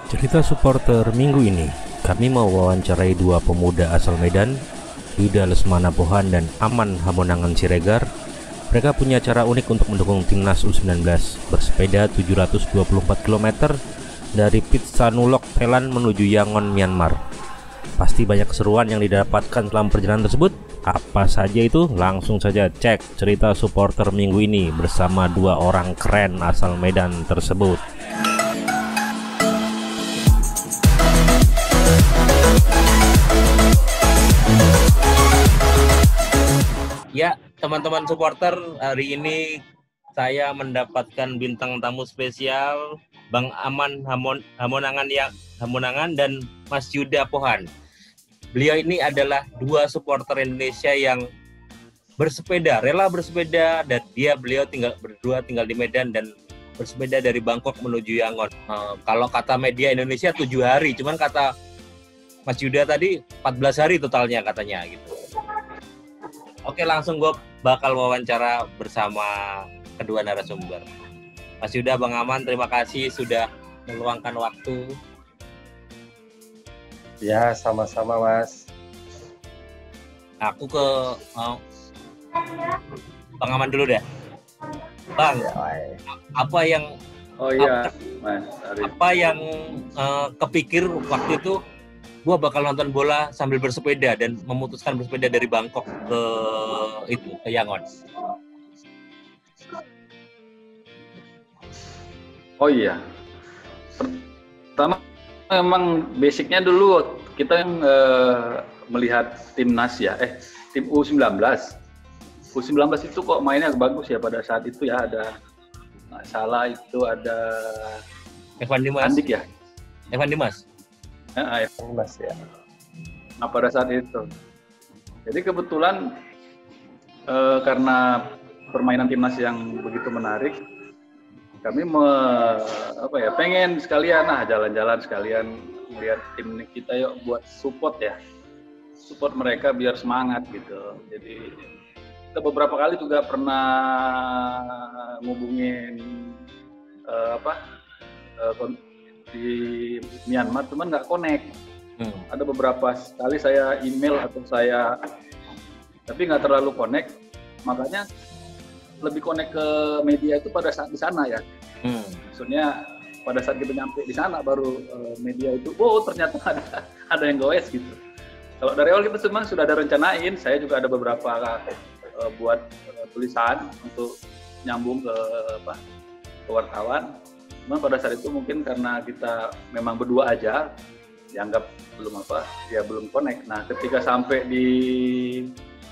Cerita supporter minggu ini, kami mau wawancarai dua pemuda asal Medan, Yuda Lesmana Pohan dan Aman Hamonangan Siregar. Mereka punya cara unik untuk mendukung timnas U19 bersepeda 724 km dari Pitsanulok, Thailand menuju Yangon, Myanmar. Pasti banyak keseruan yang didapatkan selama perjalanan tersebut. Apa saja itu? Langsung saja cek cerita supporter minggu ini bersama dua orang keren asal Medan tersebut. Ya, teman-teman supporter, hari ini saya mendapatkan bintang tamu spesial, Bang Aman Hamonangan dan Mas Yuda Pohan. Beliau ini adalah dua supporter Indonesia yang bersepeda, rela bersepeda, dan beliau berdua tinggal di Medan dan bersepeda dari Bangkok menuju Yangon. Kalau kata media Indonesia 7 hari, cuman kata Mas Yuda tadi 14 hari totalnya katanya gitu. Oke, langsung gue bakal wawancara bersama kedua narasumber. Mas Yuda, Bang Aman, terima kasih sudah meluangkan waktu. Ya, sama-sama Mas. Aku ke Bang Aman dulu deh. Bang, apa yang Mas Arif. Apa yang kepikir waktu itu gue bakal nonton bola sambil bersepeda dan memutuskan bersepeda dari Bangkok ke Yangon. Oh iya. Pertama memang basicnya dulu kita yang melihat timnas ya. Tim U19. U19 itu kok mainnya bagus ya pada saat itu ya, ada nggak salah itu ada Evan Dimas. Andik ya. Evan Dimas. Evan Dimas ya. Nah pada saat itu. Jadi kebetulan karena permainan timnas yang begitu menarik, kami pengen sekalian jalan-jalan sekalian melihat tim kita yuk buat support mereka biar semangat gitu. Jadi kita beberapa kali juga pernah ngubungin di Myanmar, cuman nggak connect. Ada beberapa kali saya email tapi nggak terlalu connect, makanya lebih connect ke media itu pada saat di sana ya. Maksudnya pada saat kita nyampe di sana baru media itu, ternyata ada yang goes gitu. Kalau dari awal kita sudah ada rencanain, saya juga ada beberapa buat tulisan untuk nyambung ke wartawan. Cuman pada saat itu mungkin karena kita memang berdua aja, dianggap belum connect. Nah ketika sampai di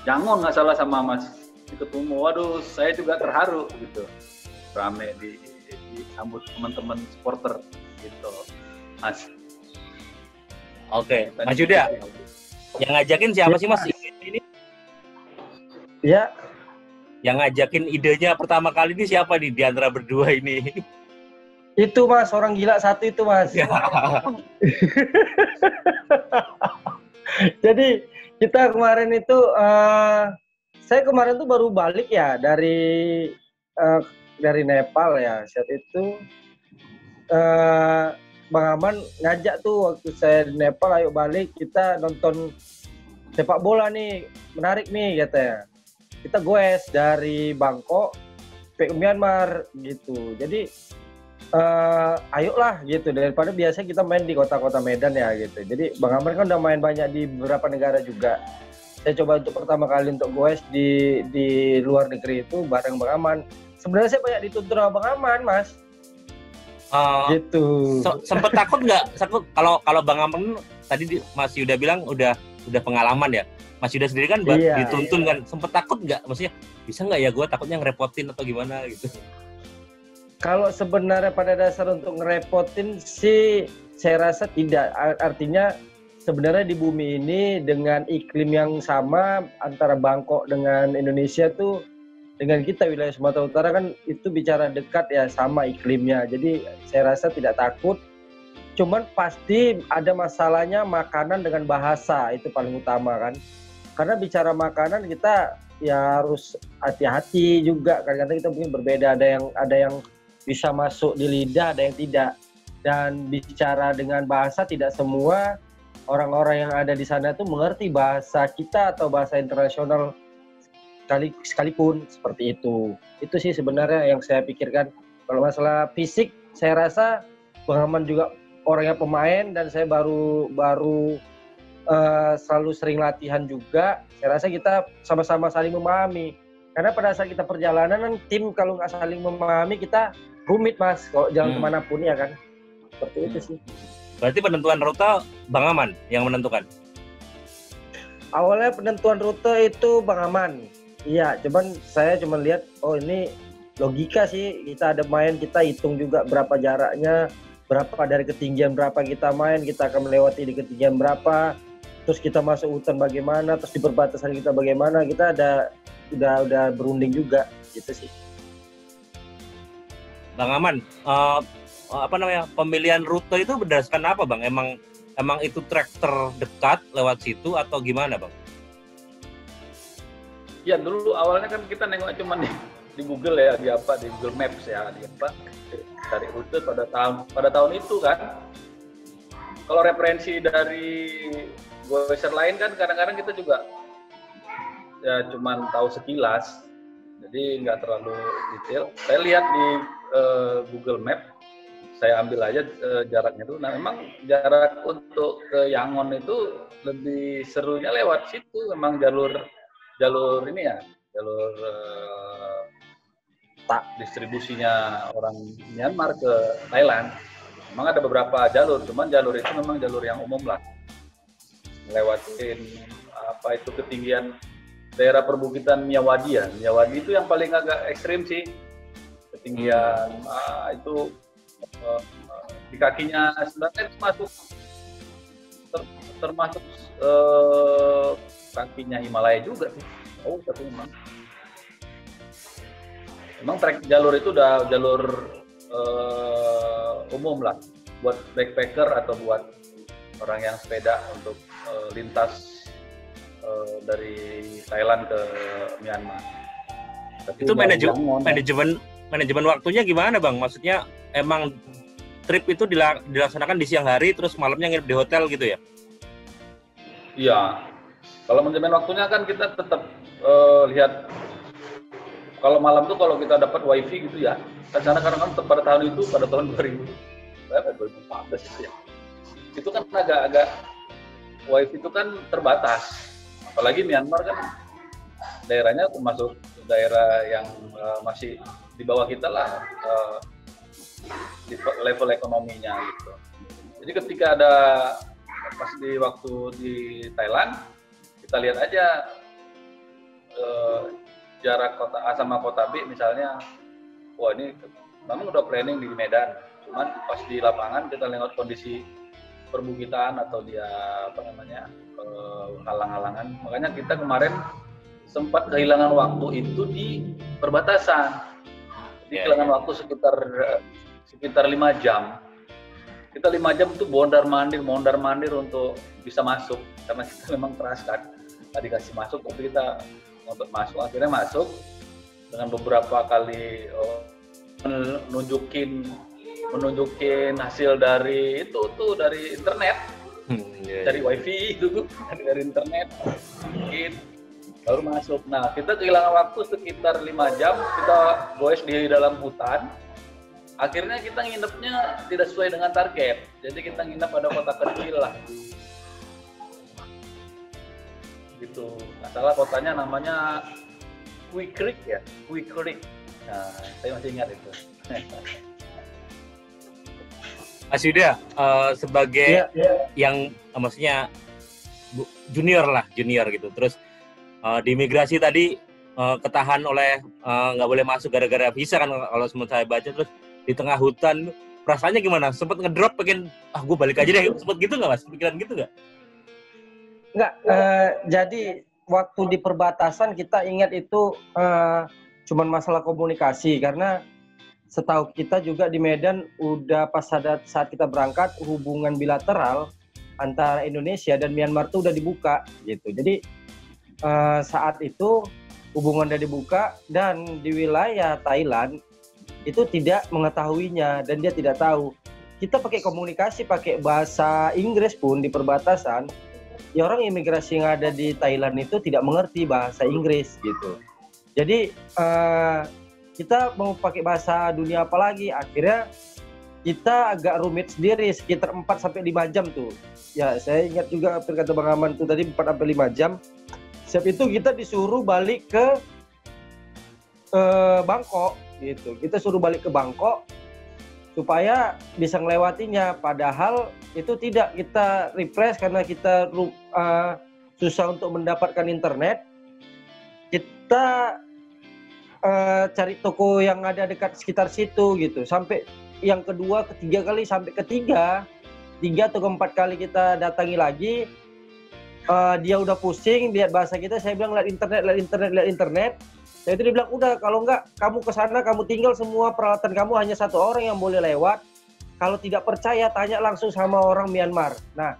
Yangon nggak salah sama Mas ketemu, waduh saya juga terharu gitu, rame disambut teman-teman supporter gitu, Mas. Oke, Mas Yuda, yang ngajakin siapa sih Mas ini? Ya. Yang ngajakin idenya pertama kali ini siapa nih di antara berdua ini? Itu Mas, orang gila satu itu Mas. Jadi kita kemarin itu, saya kemarin tuh baru balik ya dari Nepal ya. Saat itu Bang Aman ngajak tuh waktu saya di Nepal, ayo balik kita nonton sepak bola nih, menarik nih katanya. Kita goes dari Bangkok ke Myanmar gitu. Jadi ayolah gitu, daripada biasa kita main di kota-kota Medan ya gitu. Jadi Bang Aman kan udah main banyak di beberapa negara juga. Saya coba untuk pertama kali untuk goes di luar negeri itu bareng Bang Aman. Sebenarnya saya banyak dituntut sama Bang Aman, Mas. Gitu. Sempet takut nggak? Kalau Bang Aman tadi Mas Yuda bilang udah pengalaman ya. Mas Yuda sendiri kan dituntun kan. Sempet takut nggak? Maksudnya bisa nggak ya gue takutnya ngerepotin atau gimana gitu? Kalau sebenarnya pada dasar untuk ngerepotin sih saya rasa tidak. Artinya sebenarnya di bumi ini dengan iklim yang sama antara Bangkok dengan Indonesia tuh, dengan kita wilayah Sumatera Utara kan itu bicara dekat ya, sama iklimnya. Jadi saya rasa tidak takut. Cuman pasti ada masalahnya makanan dengan bahasa, itu paling utama kan. Karena bicara makanan kita ya harus hati-hati juga. Kadang-kadang kita mungkin berbeda, ada yang bisa masuk di lidah, ada yang tidak. dan bicara dengan bahasa, tidak semua orang-orang yang ada di sana itu mengerti bahasa kita atau bahasa internasional sekalipun, seperti itu. Itu sih sebenarnya yang saya pikirkan. Kalau masalah fisik, saya rasa Bang Aman juga orangnya pemain, dan saya baru selalu sering latihan juga. Saya rasa kita sama-sama saling memahami. Karena pada saat kita perjalanan kan, tim kalau nggak saling memahami kita rumit, Mas, kalau jalan kemanapun, ya kan. Seperti itu sih. Berarti penentuan rute Bang Aman yang menentukan? Awalnya penentuan rute itu Bang Aman. Iya, saya cuma lihat, oh ini logika sih, kita ada main, kita hitung juga berapa jaraknya, berapa dari ketinggian berapa kita main, kita akan melewati di ketinggian berapa, terus kita masuk hutan bagaimana, terus di perbatasan kita bagaimana, kita udah berunding juga, gitu sih. Bang Aman, pemilihan rute itu berdasarkan apa, Bang? Emang itu trek terdekat lewat situ atau gimana, Bang? Ya dulu awalnya kan kita nengok cuma di Google ya, di Google Maps ya, cari rute pada tahun itu kan. Kalau referensi dari goeser lain kan kadang-kadang kita juga ya cuman tahu sekilas, jadi nggak terlalu detail. Saya lihat di Google Map, saya ambil aja jaraknya itu. Nah memang jarak untuk ke Yangon itu lebih serunya lewat situ, memang jalur ini ya, jalur distribusinya orang Myanmar ke Thailand. Memang ada beberapa jalur, cuman jalur itu memang jalur yang umum lah, lewatin ketinggian daerah perbukitan Miyawadi ya. Miyawadi itu yang paling agak ekstrim sih, ketinggian itu di kakinya sebenarnya termasuk kakinya Himalaya juga sih. Tapi memang trek jalur itu udah jalur umum lah buat backpacker atau buat orang yang sepeda untuk lintas dari Thailand ke Myanmar. Tapi itu manajemen waktunya gimana, Bang? Maksudnya emang trip itu dilaksanakan di siang hari terus malamnya nginep di hotel gitu ya? Iya. Kalau manajemen waktunya kan kita tetap lihat, kalau malam tuh kalau kita dapat wifi gitu ya, karena kan pada tahun 2014 itu ya, itu kan agak wifi itu kan terbatas, apalagi Myanmar kan daerahnya termasuk daerah yang masih di bawah kita lah di level ekonominya gitu. Jadi ketika ada pas di waktu di Thailand, kita lihat aja jarak kota A sama kota B misalnya, wah ini memang udah planning di Medan, cuman pas di lapangan kita lihat kondisi perbukitan atau dia halang-halangan. Makanya kita kemarin sempat kehilangan waktu itu di perbatasan. Jadi kehilangan waktu sekitar 5 jam. Kita 5 jam itu mondar-mandir untuk bisa masuk, karena kita memang keras kan, nggak dikasih masuk, tapi kita untuk masuk, akhirnya masuk dengan beberapa kali menunjukin hasil dari internet, dari wifi itu dari internet, baru masuk. Nah kita kehilangan waktu sekitar 5 jam, kita goes di dalam hutan. Akhirnya kita nginepnya tidak sesuai dengan target, jadi kita nginep pada kota kecil lah. Gitu. Nggak salah kotanya namanya Quick Creek ya, Quick Creek. Nah, saya masih ingat itu. Mas Yuda, sebagai yang maksudnya junior gitu, terus di imigrasi tadi ketahan oleh nggak boleh masuk gara-gara visa kan, kalau semua saya baca, terus di tengah hutan, perasaannya gimana? Sempet ngedrop pengen, gue balik aja deh, sempet gitu nggak Mas? Pikiran gitu nggak? Nggak, jadi waktu di perbatasan kita ingat itu cuman masalah komunikasi, karena setahu kita juga di Medan udah pas saat kita berangkat hubungan bilateral antara Indonesia dan Myanmar tuh udah dibuka gitu. Jadi saat itu hubungan udah dibuka, dan di wilayah Thailand itu tidak mengetahuinya dan dia tidak tahu. kita pakai komunikasi pakai bahasa Inggris pun di perbatasan, ya orang imigrasi yang ada di Thailand itu tidak mengerti bahasa Inggris gitu. Jadi kita mau pakai bahasa dunia apa lagi, akhirnya kita agak rumit sendiri, sekitar 4-5 jam tuh. Ya, saya ingat juga apa kata Bang Aman tuh tadi 4-5 jam. Siap itu kita disuruh balik ke Bangkok gitu. Kita suruh balik ke Bangkok supaya bisa melewatinya. Padahal itu tidak, kita refresh karena kita susah untuk mendapatkan internet. Kita cari toko yang ada dekat sekitar situ gitu. Sampai yang kedua, ketiga kali, sampai tiga atau 4 kali kita datangi lagi, dia udah pusing lihat bahasa kita. Saya bilang lihat internet. Saya itu dia bilang udah, kalau enggak kamu ke sana, kamu tinggal, semua peralatan kamu hanya 1 orang yang boleh lewat. Kalau tidak percaya tanya langsung sama orang Myanmar. Nah,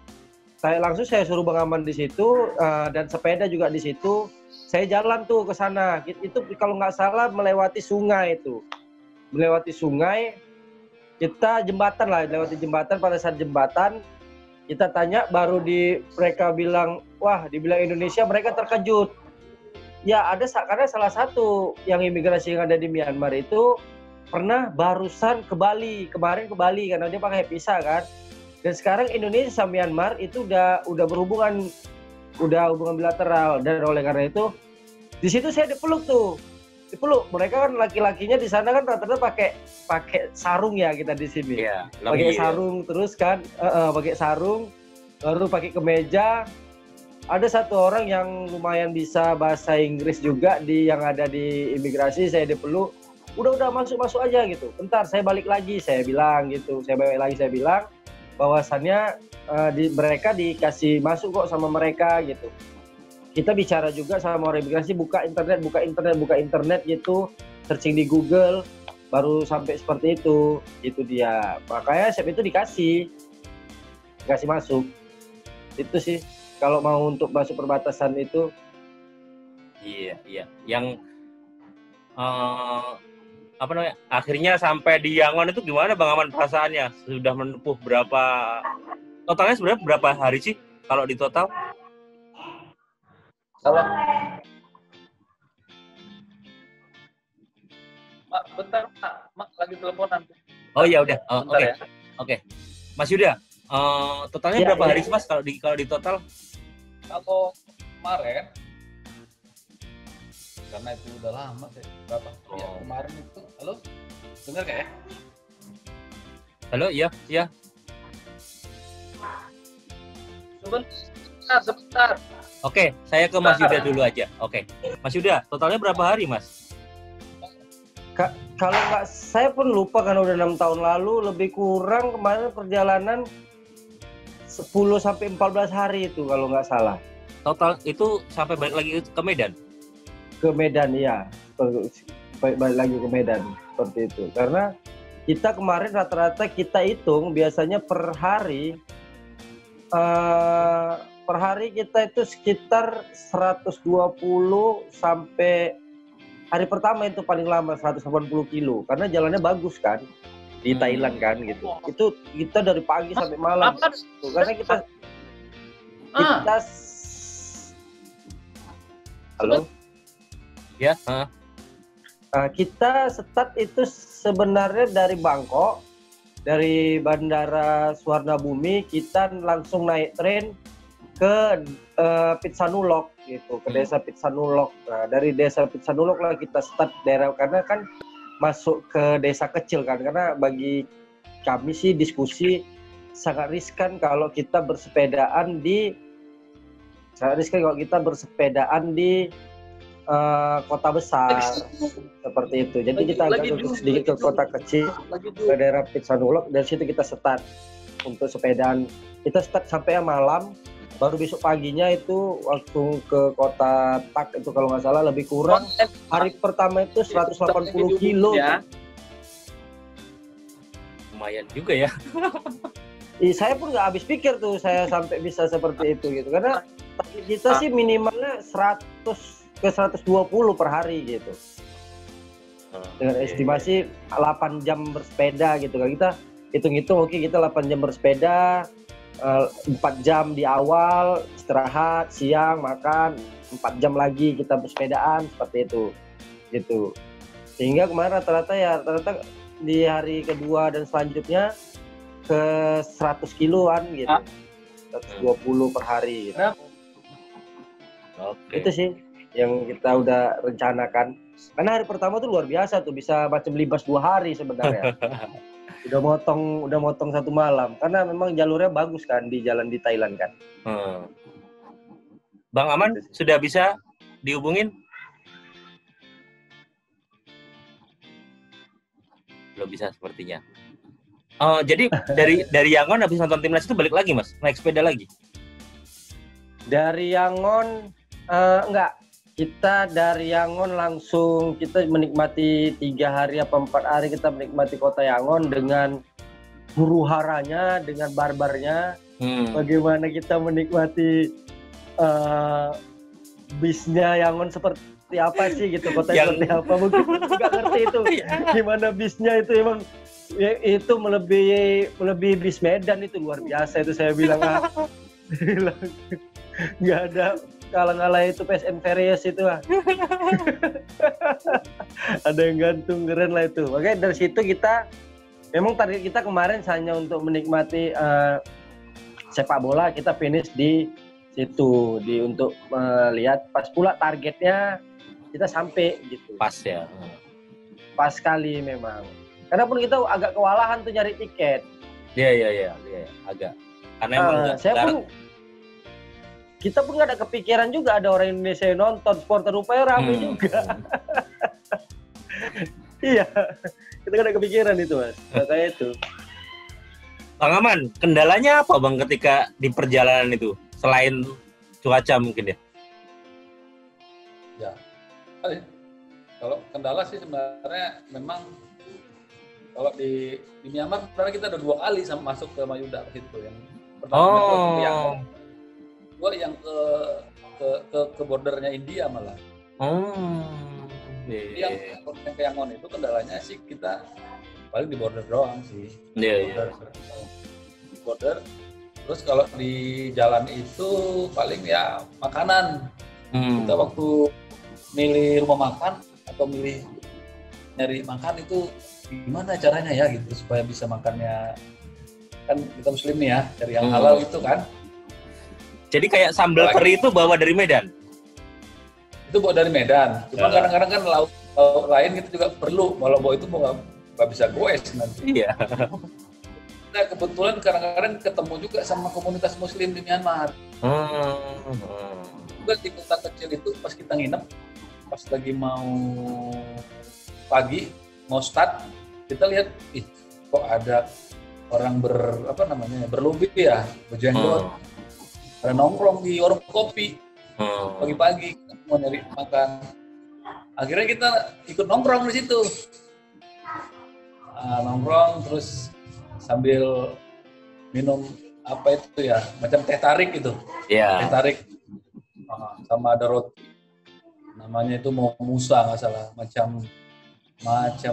saya suruh Bang Aman di situ, dan sepeda juga di situ. Saya jalan tuh ke sana. Itu kalau nggak salah melewati sungai itu. Melewati sungai, kita jembatan lah, lewati jembatan. Pada saat jembatan kita tanya, baru mereka bilang, wah, dibilang Indonesia, mereka terkejut. Ya karena salah satu yang imigrasi yang ada di Myanmar itu pernah barusan ke Bali, kemarin ke Bali karena dia pakai visa kan. Dan sekarang Indonesia sama Myanmar itu udah berhubungan, udah hubungan bilateral. Dan oleh karena itu di situ saya dipeluk. Mereka kan laki-lakinya di sana kan rata-rata pakai sarung ya, kita di sini. Iya, pakai sarung terus kan, pakai sarung, baru pakai kemeja. Ada 1 orang yang lumayan bisa bahasa Inggris juga yang ada di imigrasi. Saya dipeluk, udah masuk aja gitu. Bentar, saya balik lagi, saya bilang gitu. Saya bilang bahwasannya mereka dikasih masuk kok sama mereka gitu. Kita bicara juga sama orang imigrasi, buka internet gitu, searching di Google, baru sampai seperti itu dia. Makanya SEP itu dikasih masuk. Itu sih kalau mau untuk masuk perbatasan itu. Iya. Yang akhirnya sampai di Yangon itu gimana Bang Aman perasaannya? Sudah menempuh totalnya sebenarnya berapa hari sih kalau di total? Kalau Mak, bentar Mak lagi teleponan. Oh iya udah. Oke. Ya. Oke. Mas Yuda, totalnya berapa hari sih Mas kalau di total? Kalau kemarin, karena itu udah lama sih, berapa? Ya, kemarin itu, halo? Dengar nggak ya? Halo, iya. Sebentar. Oke, saya ke Mas Yuda dulu aja. Oke, Mas Yuda, totalnya berapa hari, Mas? Kalau nggak, saya pun lupa karena udah 6 tahun lalu, lebih kurang kemarin perjalanan 10-14 hari itu kalau nggak salah. Total itu sampai balik lagi ke Medan? Ke Medan, iya. Balik lagi ke Medan, seperti itu. Karena kita kemarin rata-rata kita hitung biasanya per hari kita itu sekitar 120 sampai hari pertama itu paling lama 180 kilo. Karena jalannya bagus kan. Di Thailand kan gitu. Itu kita dari pagi sampai malam. Tuh, karena kita halo? Ya, kita start itu sebenarnya dari Bangkok, dari Bandara Suwarnabhumi kita langsung naik tren ke Pitsanulok gitu, ke desa Pitsanulok. Nah, dari desa Pitsanulok lah kita start daerah, karena kan masuk ke desa kecil kan, karena bagi kami sih diskusi sangat riskan kalau kita bersepedaan di kota besar seperti itu. Jadi kita agak sedikit ke kota kecil, ke daerah Pitsanulok, dari situ kita start untuk sepedaan. Kita start sampai malam, baru besok paginya itu langsung ke kota Tak itu kalau nggak salah, lebih kurang hari pertama itu 180 kilo. Ya. Lumayan juga ya. Saya pun nggak habis pikir tuh saya sampai bisa seperti itu gitu, karena kita sih minimalnya 100 ke 120 per hari gitu. Dengan estimasi 8 jam bersepeda gitu kan. Kita hitung-hitung oke, kita 8 jam bersepeda, 4 jam di awal istirahat, siang makan, 4 jam lagi kita bersepedaan, seperti itu gitu. Sehingga kemarin rata-rata di hari kedua dan selanjutnya ke 100 kiloan gitu. 120 per hari gitu. Oke. Itu sih yang kita udah rencanakan. Karena hari pertama tuh luar biasa tuh, bisa macam libas 2 hari sebenarnya. udah motong 1 malam karena memang jalurnya bagus kan di jalan di Thailand kan. Bang Aman sudah bisa dihubungin? Belum bisa sepertinya. Jadi dari Yangon habis nonton timnas itu balik lagi Mas, naik sepeda lagi? Dari Yangon enggak. Kita dari Yangon langsung kita menikmati 3 hari apa 4 hari kita menikmati kota Yangon dengan huru-haranya, dengan barbarnya. Bagaimana kita menikmati bisnya Yangon seperti apa sih gitu, kota seperti apa, mungkin nggak ngerti itu gimana bisnya itu. Emang ya, itu melebihi bis Medan, itu luar biasa itu, saya bilang nggak ada kalah-kalah itu PSN Ferias itu lah. Ada yang gantung, keren lah itu. Makanya dari situ kita memang target kita kemarin hanya untuk menikmati sepak bola, kita finish di situ untuk melihat. Pas pula targetnya kita sampai gitu. Pas ya. Pas sekali memang. Karena pun kita agak kewalahan tuh nyari tiket. Iya, agak. Karena emang kita pun nggak ada kepikiran juga ada orang Indonesia yang nonton, supporter rupanya ramai juga. Iya, kita nggak ada kepikiran itu Mas, kayak itu. Bang Aman, kendalanya apa Bang ketika di perjalanan itu? Selain cuaca mungkin ya? Ya, kalau kendala sih sebenarnya memang kalau di Myanmar sebenarnya kita ada 2 kali masuk ke Mayuda situ. Yang pertama yang ke bordernya India malah. Yang ke Yangon itu kendalanya sih kita paling di border doang sih. Di border. Terus kalau di jalan itu paling ya makanan. Kita waktu milih rumah makan atau milih nyari makan itu gimana caranya ya gitu supaya bisa makannya, kan kita muslim nih ya, cari yang halal gitu kan. Jadi kayak sambal teri itu bawa dari Medan? Itu bawa dari Medan. Cuma kadang-kadang kan lauk lain kita juga perlu. Kalau bawa itu nggak bisa goes nanti. Iya. Nah kebetulan kadang-kadang ketemu juga sama komunitas Muslim di Myanmar. Juga di kota kecil itu pas kita nginep, pas lagi mau pagi mau start, kita lihat kok ada orang berlumbi ya, berjenggot. Ada nongkrong di warung kopi pagi-pagi, mau nyari makan. Akhirnya kita ikut nongkrong di situ. Nongkrong terus sambil minum apa itu ya, macam teh tarik gitu. Yeah. Teh tarik sama ada roti. Namanya itu mau musa nggak salah, macam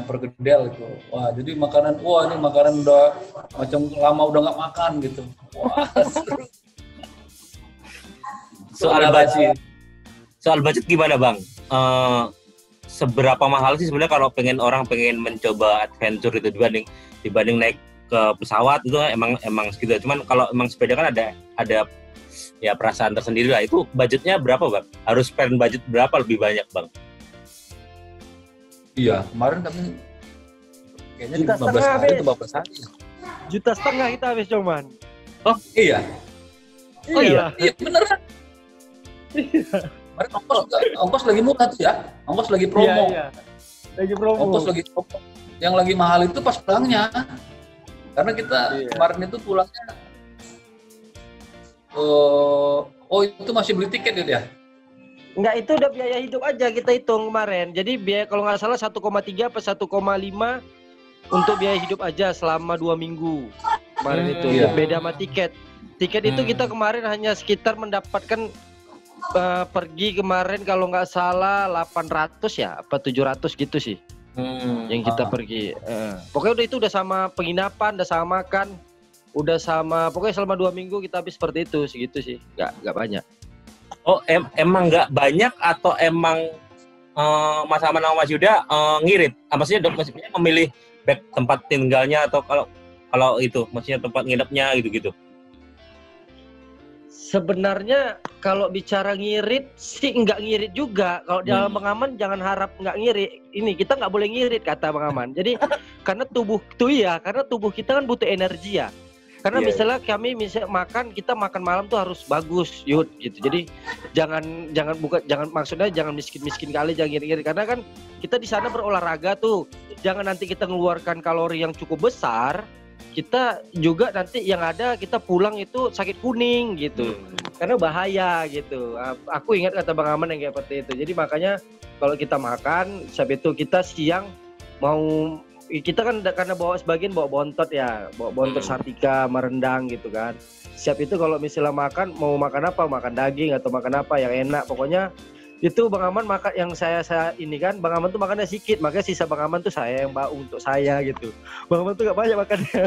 pergedel gitu. Wah, jadi ini makanan udah macam lama udah nggak makan gitu. Wah, seru. Soal budget gimana Bang? Seberapa mahal sih sebenarnya kalau orang pengen mencoba adventure itu dibanding naik ke pesawat itu emang segitu. Cuman kalau emang sepeda kan ada ya perasaan tersendiri lah. Itu budgetnya berapa Bang? Harus spend budget berapa lebih banyak Bang? Iya, kemarin kami kayaknya 15 hari itu 15 hari. 1,5 juta kita habis cuman. Oh iya. Oh iya. Iya beneran. Kemarin ongkos lagi murah tuh ya, ongkos lagi promo. Iya. Lagi promo. Ongkos lagi promo. Yang lagi mahal itu pas pulangnya, karena kita kemarin itu pulangnya, itu masih beli tiket gitu ya? Enggak, itu udah biaya hidup aja kita hitung kemarin. Jadi biaya kalau nggak salah 1,3 apa 1,5 untuk biaya hidup aja selama 2 minggu kemarin itu. Iya. Beda sama tiket. Tiket itu kita kemarin hanya sekitar mendapatkan pergi kemarin kalau nggak salah 800 ya apa 700 gitu sih. yang kita pergi. Pokoknya udah sama penginapan, udah sama makan, udah sama, pokoknya selama 2 minggu kita habis seperti itu, segitu sih, nggak banyak. Oh, emang nggak banyak atau emang Mas Aman sama Mas Yuda ngirit? Maksudnya memilih tempat tinggalnya atau kalau itu, maksudnya tempat nginepnya gitu-gitu? Sebenarnya kalau bicara ngirit sih nggak ngirit juga. Kalau dalam Bang Aman jangan harap nggak ngirit. Ini kita nggak boleh ngirit kata Bang Aman. Jadi karena tubuh kita kan butuh energi ya. Karena misalnya kami makan, kita makan malam tuh harus bagus, Yud, gitu. Jadi jangan maksudnya jangan miskin kali, jangan ngirit. Karena kan kita di sana berolahraga tuh. Jangan nanti kita mengeluarkan kalori yang cukup besar. Kita juga nanti yang ada kita pulang itu sakit kuning gitu, karena bahaya gitu. Aku ingat kata Bang Aman yang kayak seperti itu. Jadi makanya kalau kita makan, sampai itu kita siang kita kan karena sebagian bawa bontot ya, bawa bontot sartika, merendang gitu kan. Siap itu kalau misalnya makan, mau makan apa, makan daging atau makan apa yang enak, pokoknya itu Bang Aman makan yang saya ini kan, Bang Aman tuh makannya sedikit, makanya sisa Bang Aman tuh saya yang bawa untuk saya gitu. Bang Aman tuh gak banyak makannya.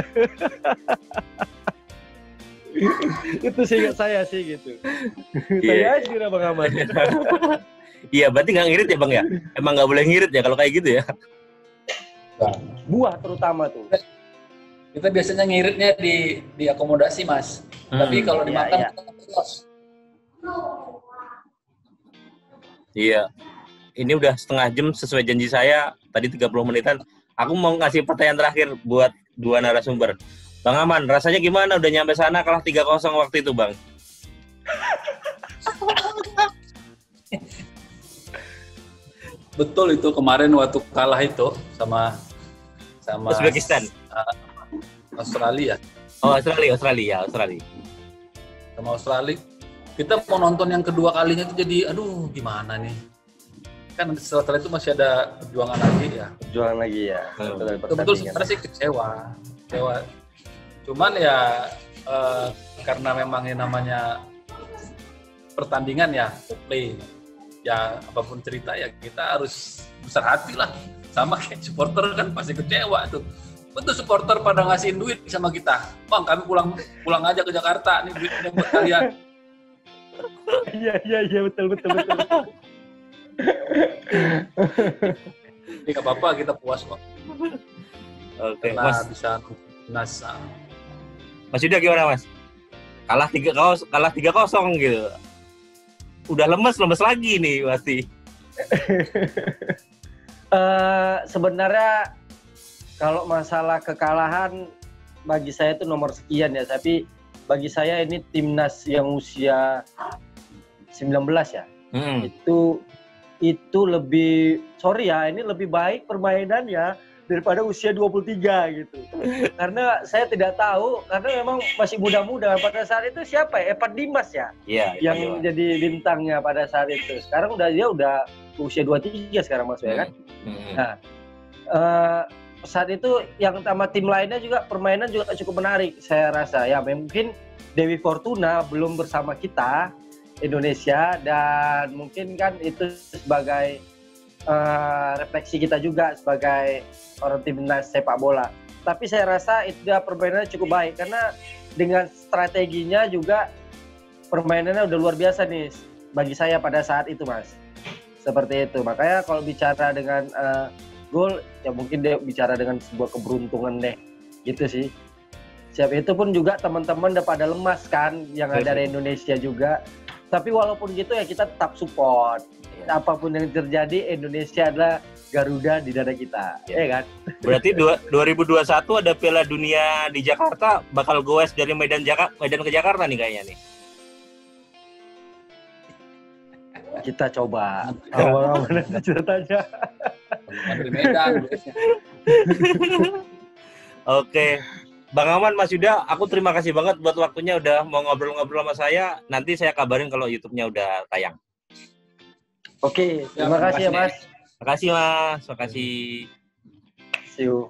Itu sih saya sih gitu. Saya aja kira Bang Aman. Iya, berarti nggak ngirit ya Bang ya? Emang nggak boleh ngirit ya kalau kayak gitu ya? Buah terutama tuh. Kita biasanya ngiritnya di akomodasi Mas. Tapi kalau dimakan kita terus. Iya, ini udah setengah jam sesuai janji saya, tadi 30 menitan. Aku mau ngasih pertanyaan terakhir buat dua narasumber. Bang Aman, rasanya gimana udah nyampe sana kalah 3-0 waktu itu Bang? Betul itu kemarin waktu kalah itu sama Uzbekistan. Australia. Oh, Australia. Sama Australia. Kita mau nonton yang kedua kalinya itu jadi aduh gimana nih. Kan setelah itu masih ada perjuangan lagi ya. Betul sebenarnya sih kecewa. Cuman ya karena memang yang namanya pertandingan ya, play. Ya apapun cerita ya kita harus besar hati lah. Sama kayak supporter kan pasti kecewa tuh. Betul supporter pada ngasihin duit sama kita. Bang kami pulang aja ke Jakarta nih duitnya buat kalian. Iya betul. Ini nggak apa-apa kita puas kok. Oke, Mas. Mas. Bisa nasa. Mas Yuda gimana Mas? Kalah 3-0 gitu. Udah lemes lagi nih pasti. Sebenarnya kalau masalah kekalahan bagi saya itu nomor sekian ya, tapi bagi saya ini timnas yang usia 19 ya. Itu lebih ini lebih baik permainannya daripada usia 23 gitu. Karena saya tidak tahu, karena memang masih muda-muda pada saat itu siapa ya? Evan Dimas ya? Iya, yang jadi bintangnya pada saat itu. Sekarang dia udah usia 23 sekarang Mas ya kan? Nah, saat itu yang sama tim lainnya juga permainan juga cukup menarik saya rasa ya. Mungkin Dewi Fortuna belum bersama kita Indonesia, dan mungkin kan itu sebagai refleksi kita juga sebagai orang timnas sepak bola. Tapi saya rasa itu dia permainannya cukup baik karena dengan strateginya juga permainannya udah luar biasa nih bagi saya pada saat itu Mas. Seperti itu. Makanya kalau bicara dengan gol ya mungkin dia bicara dengan sebuah keberuntungan deh gitu sih. Siap itu pun juga teman-teman udah pada lemas kan yang ada di Indonesia juga, tapi walaupun gitu ya kita tetap support apapun yang terjadi. Indonesia adalah Garuda di dada kita ya kan. Berarti 2021 ada Piala Dunia di Jakarta, bakal goes dari Medan ke Jakarta nih kayaknya nih. Kita coba awal-awal ceritanya. Dari Medan. Oke, Bang Aman, Mas Yuda, aku terima kasih banget buat waktunya udah mau ngobrol-ngobrol sama saya. Nanti saya kabarin kalau YouTube-nya udah tayang. Oke, terima kasih ya Mas. Terima kasih Mas, terima kasih. See you.